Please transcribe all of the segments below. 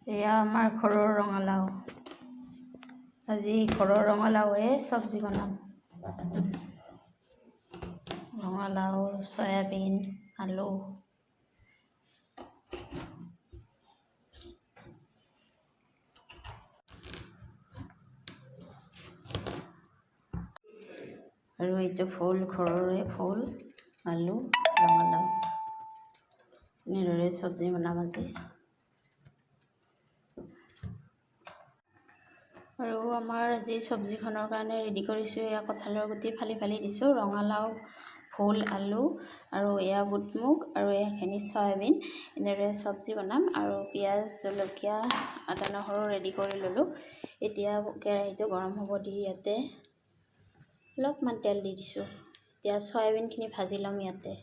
এয়া আমাৰ ঘৰৰ ৰঙালাও। আজি ঘৰৰ ৰঙালাওৰে চব্জি বনাম। ৰঙালাও, চয়াবিন, আলু। আৰু এইটো ফুল, ঘৰৰে ফুল, আলু, ৰঙালাও। এনেদৰে চব্জি বনাম আজি। আৰু আমাৰ আজি চব্জিখনৰ কাৰণে ৰেডি কৰিছোঁ, এয়া কঁঠালৰ গুটি ফালি ফালি দিছোঁ, ৰঙালাও, ফুল, আলু আৰু এয়া বুটমুগ আৰু এয়াখিনি চয়াবিন। এনেদৰে চব্জি বনাম আৰু পিঁয়াজ, জলকীয়া, আদা, নহৰু ৰেডি কৰি ল'লোঁ। এতিয়া কেৰাহীটো গৰম হ'ব দি ইয়াতে অলপমান তেল দি দিছোঁ। এতিয়া চয়াবিনখিনি ভাজি ল'ম ইয়াতে।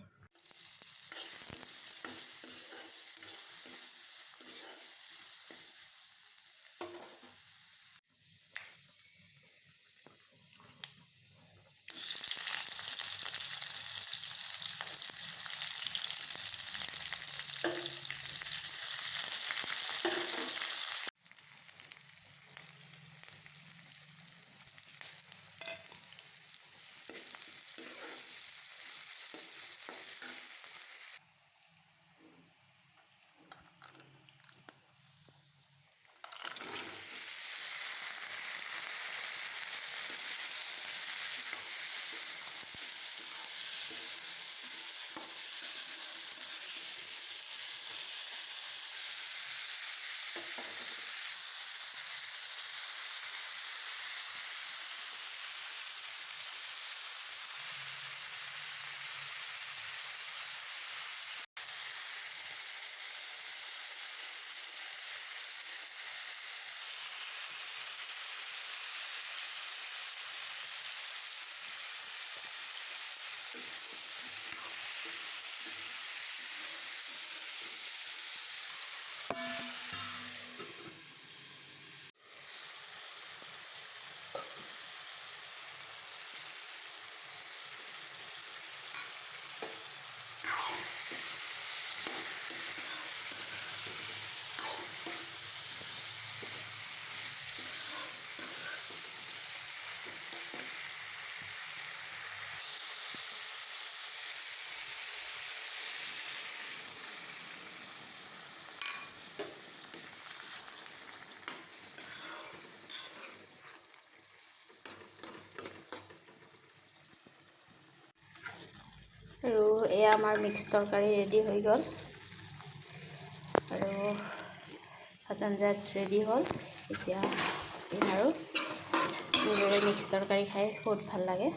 আৰু এয়া আমাৰ মিক্স তৰকাৰী ৰেডি হৈ গ'ল। আৰু ভাত আঞ্জাত ৰেডি হ'ল। এতিয়া আৰু এনেদৰে মিক্স তৰকাৰী খাই বহুত ভাল লাগে।